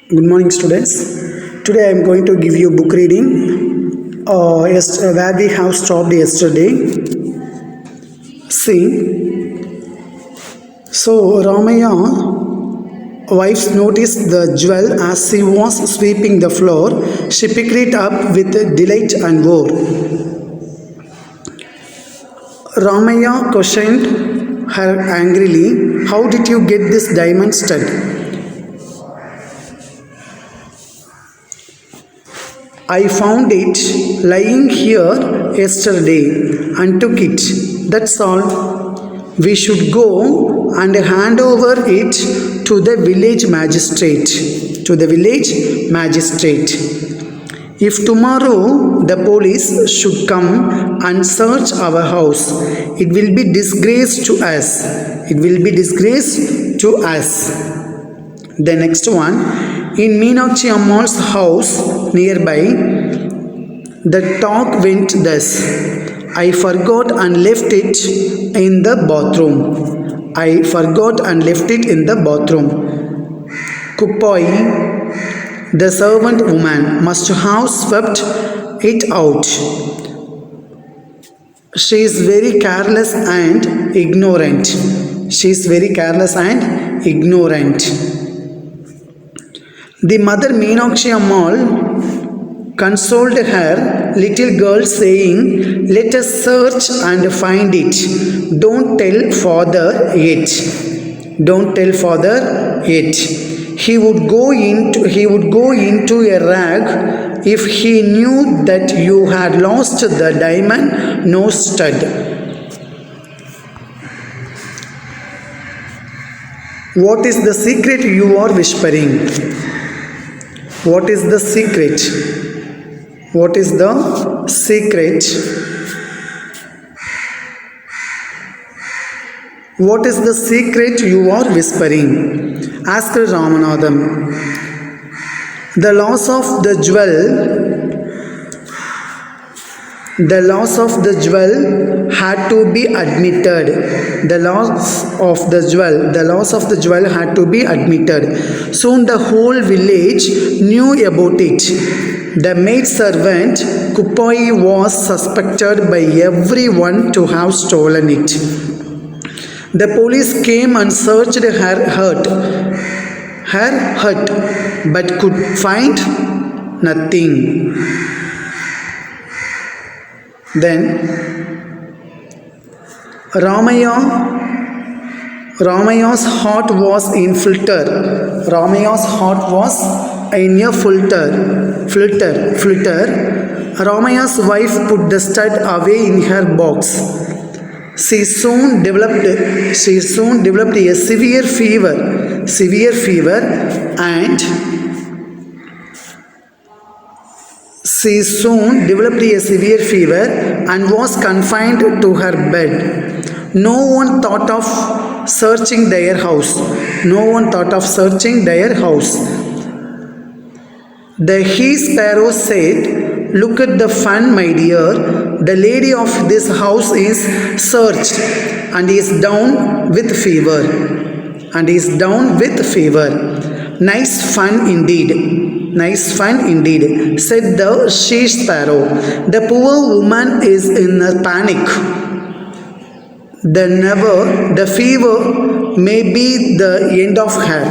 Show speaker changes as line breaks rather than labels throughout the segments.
Good morning, students. Today I am going to give you book reading where we have stopped yesterday. See, so Ramaya wife noticed the jewel as she was sweeping the floor. She picked it up with delight and wore. Ramaya questioned her angrily, "How did you get this diamond stud?" "I found it lying here yesterday and took it. That's all. We should go and hand over it to the village magistrate. If tomorrow the police should come and search our house, it will be disgrace to us. The next one, in Meenakshi Ammal's house nearby, the talk went thus: I forgot and left it in the bathroom. Kupoi, the servant woman, must have swept it out. She is very careless and ignorant. The mother Meenakshi Ammal consoled her little girl, saying, "Let us search and find it. Don't tell father yet. He would go into a rag if he knew that you had lost the diamond nose stud." What is the secret you are whispering? What is the secret? What is the secret? What is the secret you are whispering? Asked Ramanathan. The loss of the jewel had to be admitted. Soon the whole village knew about it. The maid servant Kupoi was suspected by everyone to have stolen it. The police came and searched her hut, but could find nothing. Then Ramaya's heart was in a flutter. Ramaya's wife put the stud away in her box. She soon developed a severe fever and was confined to her bed. No one thought of searching their house. The he sparrow said, "Look at the fun, my dear. The lady of this house is searched and is down with fever. Nice fun indeed, said the she sparrow. The poor woman is in a panic. The fever may be the end of her.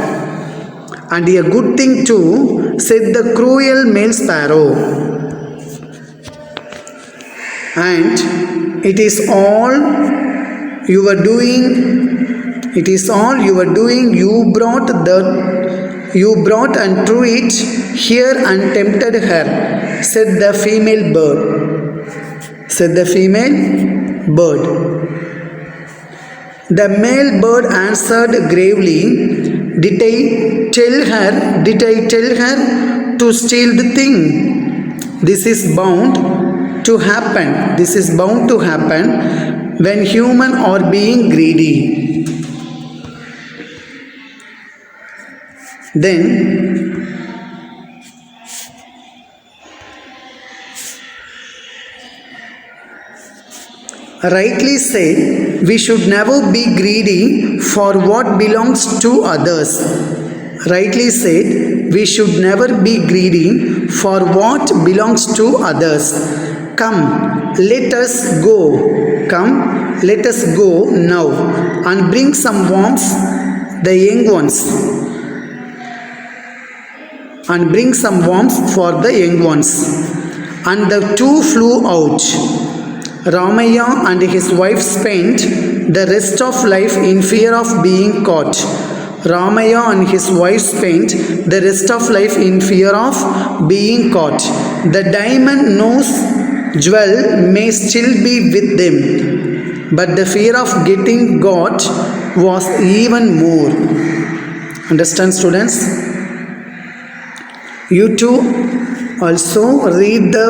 And a good thing too, said the cruel male sparrow. And it is all you were doing. You brought and threw it here and tempted her," said the female bird. The male bird answered gravely, Did I tell her to steal the thing? This is bound to happen when humans are being greedy." Then rightly said, we should never be greedy for what belongs to others. Rightly said, we should never be greedy for what belongs to others. Come, let us go. Come, let us go now and bring some warmth, the young ones. And bring some warmth for the young ones. And the two flew out. Ramaya and his wife spent the rest of life in fear of being caught. Ramaya and his wife spent the rest of life in fear of being caught. The diamond nose jewel may still be with them, but the fear of getting got was even more. Understand, students? You too also read the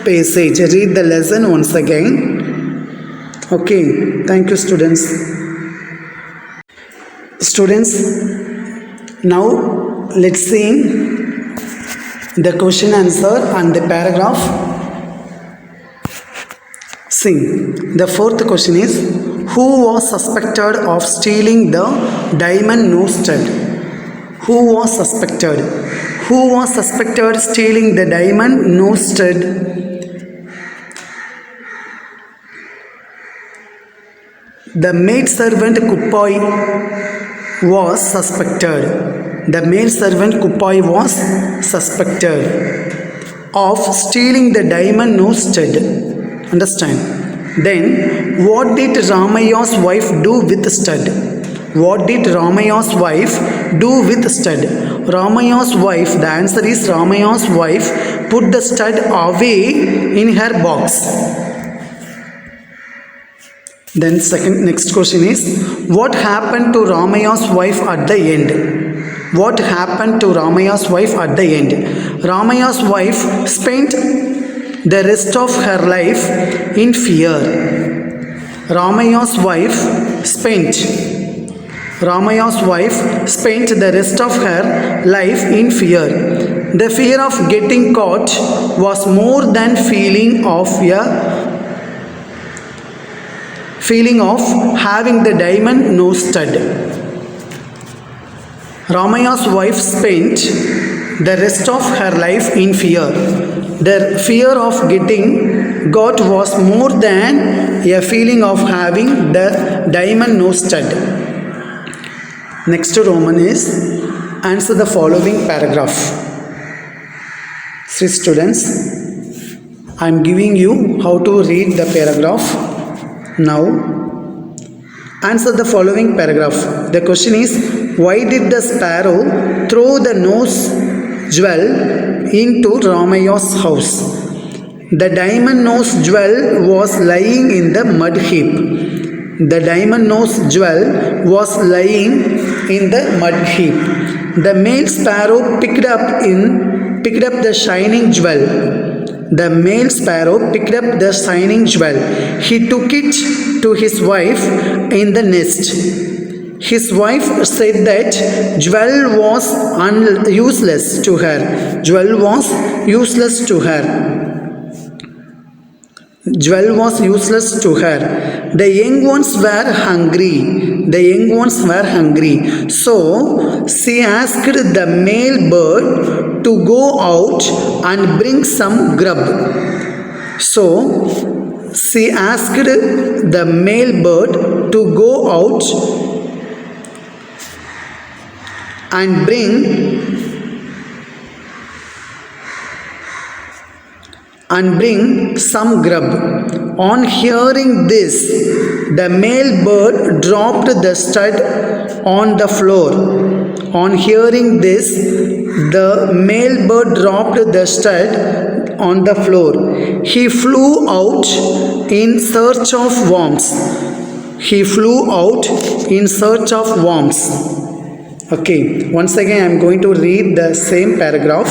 passage, read the lesson once again. Okay, thank you, students. Students, now let's see the question answer and the paragraph. See, the fourth question is, who was suspected of stealing the diamond nose stud? Who was suspected? Who was suspected stealing the diamond nose stud? The maidservant Kupoi was suspected. The maidservant Kupoi was suspected of stealing the diamond nose stud. Understand? Then, what did Ramaya's wife do with the stud? What did Ramaya's wife do with the stud? Ramaya's wife, the answer is Ramaya's wife put the stud away in her box. Then next question is, what happened to Ramaya's wife at the end? What happened to Ramaya's wife at the end? Ramaya's wife spent the rest of her life in fear. Ramaya's wife spent the rest of her life in fear. The fear of getting caught was more than feeling of having the diamond nose stud. Ramaya's wife spent the rest of her life in fear. The fear of getting got was more than a feeling of having the diamond nose stud. Next Roman is, answer the following paragraph. See, students, I am giving you how to read the paragraph. Now, answer the following paragraph. The question is, why did the sparrow throw the nose jewel into Ramaya's house? The diamond nose jewel was lying in the mud heap. The diamond nose jewel was lying in the mud heap. The male sparrow picked up the shining jewel. The male sparrow picked up the shining jewel. He took it to his wife in the nest. His wife said that jewel was useless to her. Jewel was useless to her. Jewel was useless to her. The young ones were hungry. The young ones were hungry. So she asked the male bird to go out and bring some grub. So she asked the male bird to go out and bring some grub. On hearing this, the male bird dropped the stud on the floor. On hearing this, the male bird dropped the stud on the floor. He flew out in search of worms. He flew out in search of worms. Okay, once again I am going to read the same paragraph.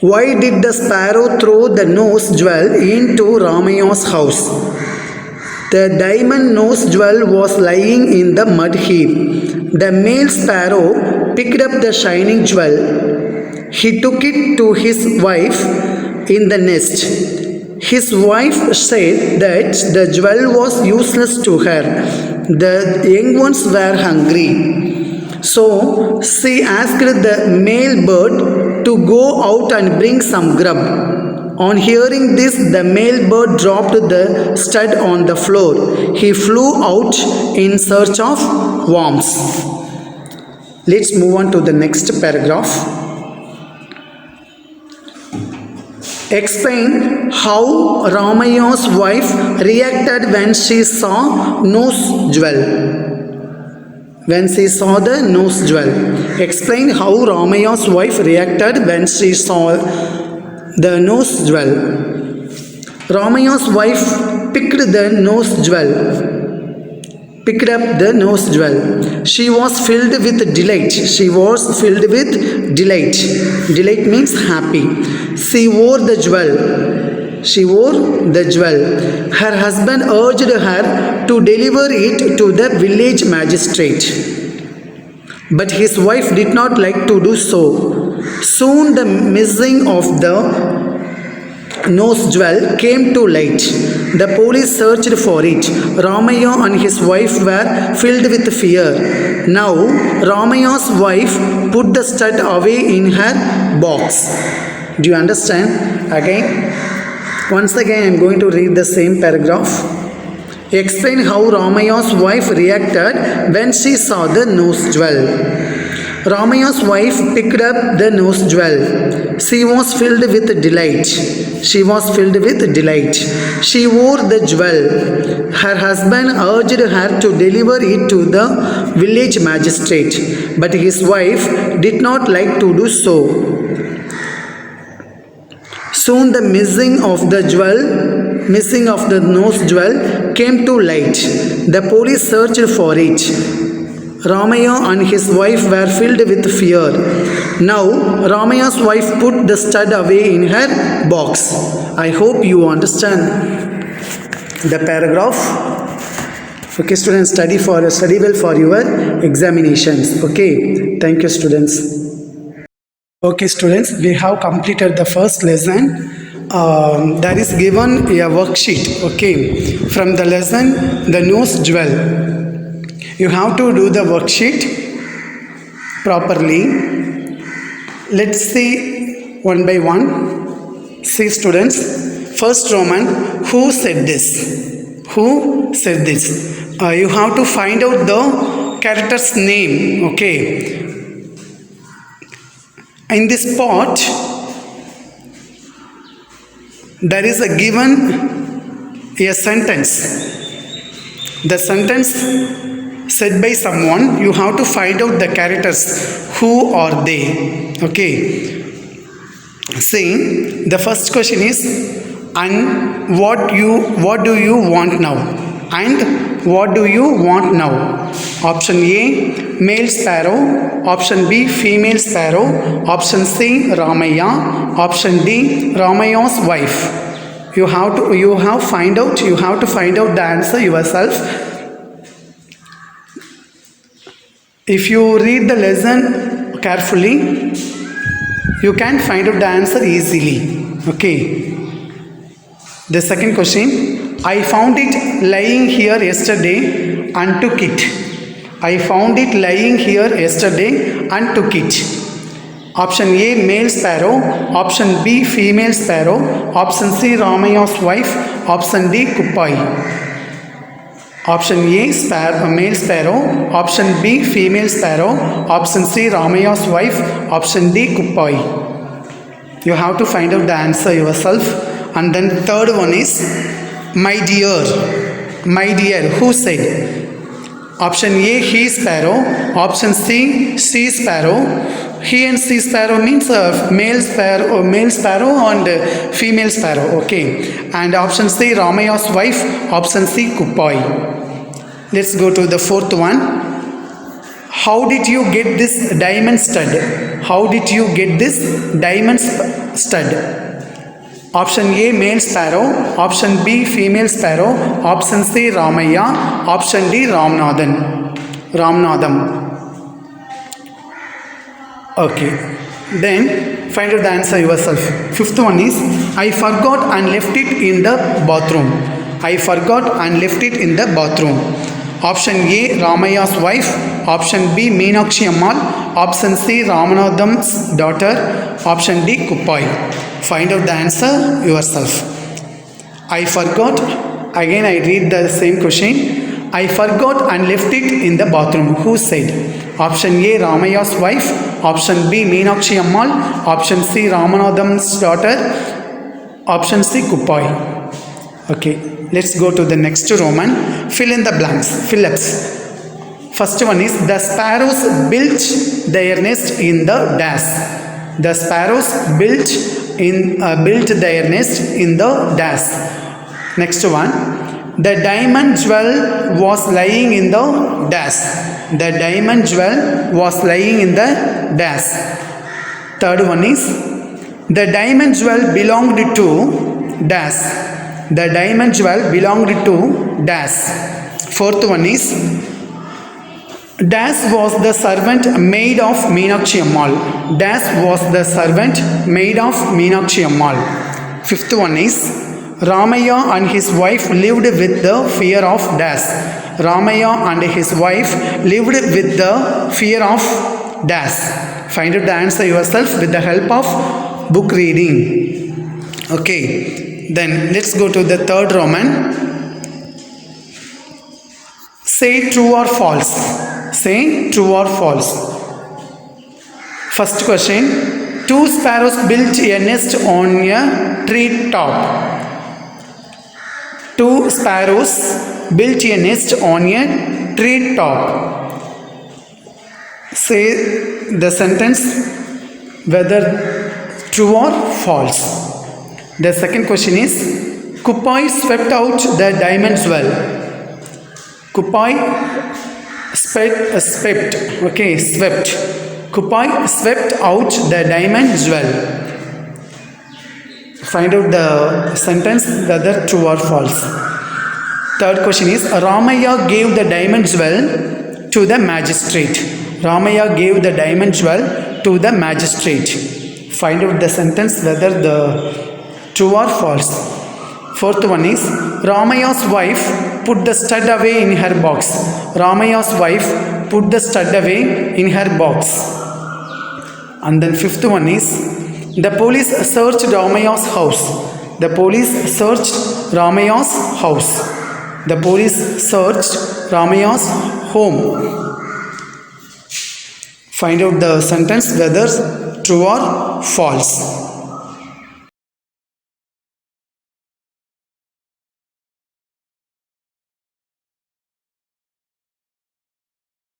Why did the sparrow throw the nose jewel into Ramaya's house? The diamond nose jewel was lying in the mud heap. The male sparrow picked up the shining jewel. He took it to his wife in the nest. His wife said that the jewel was useless to her. The young ones were hungry. So she asked the male bird to go out and bring some grub. On hearing this, the male bird dropped the stud on the floor. He flew out in search of worms. Let's move on to the next paragraph. Explain how Ramaya's wife reacted when she saw nose jewel. When she saw the nose jewel. Explain how Ramaya's wife reacted when she saw the nose jewel. Ramaya's wife picked the nose jewel. Picked up the nose jewel. She was filled with delight. She was filled with delight. Delight means happy. She wore the jewel. She wore the jewel. Her husband urged her to deliver it to the village magistrate. But his wife did not like to do so. Soon the missing of the nose jewel came to light. The police searched for it. Ramaya and his wife were filled with fear. Now Ramaya's wife put the stud away in her box. Do you understand? Again, once again I am going to read the same paragraph. Explain how Ramaya's wife reacted when she saw the nose jewel. Ramaya's wife picked up the nose jewel. She was filled with delight. She was filled with delight. She wore the jewel. Her husband urged her to deliver it to the village magistrate, but his wife did not like to do so. Soon the missing of the nose jewel came to light. The police searched for it. Ramaya and his wife were filled with fear. Now Ramaya's wife put the stud away in her box. I hope you understand the paragraph. Okay, students, study well for your examinations. Okay, thank you, students. Okay, students, we have completed the first lesson. There is given a worksheet. Okay, from the lesson, the nose jewel. You have to do the worksheet properly. Let's see one by one. See, students, first Roman, who said this? Who said this? You have to find out the character's name. Okay. In this part, there is a given a sentence. The sentence said by someone, you have to find out the characters. Who are they? Okay. See, the first question is, and what do you want now? And what do you want now? Option A, male sparrow. Option B, female sparrow. Option C, Ramaya. Option D, Ramaya's wife. You have to find out the answer yourself. If you read the lesson carefully, you can find out the answer easily. Okay. The second question, I found it lying here yesterday and took it. I found it lying here yesterday and took it. Option A, male sparrow. Option B, female sparrow. Option C, Ramaya's wife. Option D, Kupai. Option A, male sparrow. Option B, female sparrow. Option C, Ramaya's wife. Option D, Kupai. You have to find out the answer yourself. And then third one is, my dear. My dear, who said? Option A, he sparrow. Option C, she sparrow. He and she sparrow means male sparrow and female sparrow. Okay. And option C, Ramaya's wife. Option C, Kupai. Let's go to the fourth one. How did you get this diamond stud? How did you get this diamond stud? Option A, male sparrow. Option B, female sparrow. Option C, Ramaya. Option D, Ramnadam. Okay. Then find out the answer yourself. Fifth one is, I forgot and left it in the bathroom. I forgot and left it in the bathroom. Option A, Ramaya's wife. Option B, Meenakshi Ammal. Option C, Ramanatham's daughter. Option D, Kuppai. Find out the answer yourself. I forgot. Again I read the same question. I forgot and left it in the bathroom. Who said? Option A, Ramaya's wife. Option B, Meenakshi Ammal. Option C, Ramanatham's daughter. Option C, Kuppai. Okay, let's go to the next Roman. Fill in the blanks. Fill-ups. First one is, the sparrows built their nest in the dash. The sparrows built their nest in the dash. Next one, the diamond jewel was lying in the dash. The diamond jewel was lying in the dash. Third one is, the diamond jewel belonged to dash. The diamond jewel belonged to dash. Fourth one is, dash was the servant maid of Meenakshi Ammal. Dash was the servant maid of Meenakshi Ammal. Fifth one is, Ramaya and his wife lived with the fear of dash. Ramaya and his wife lived with the fear of dash. Find out the answer yourself with the help of book reading. Okay, then let's go to the third Roman. Say true or false. Say true or false. First question. Two sparrows built a nest on a tree top. Two sparrows built a nest on a tree top. Say the sentence whether true or false. The second question is, Kuppai swept out the diamond jewel. Kuppai swept. Kuppai swept out the diamond jewel. Find out the sentence whether true or false. Third question is, Ramaya gave the diamond jewel to the magistrate. Ramaya gave the diamond jewel to the magistrate. Find out the sentence whether the true or false. Fourth one is, Ramaya's wife put the stud away in her box. Ramaya's wife put the stud away in her box. And then fifth one is, the police searched Ramaya's house. The police searched Ramaya's house. The police searched Ramaya's home. Find out the sentence whether true or false.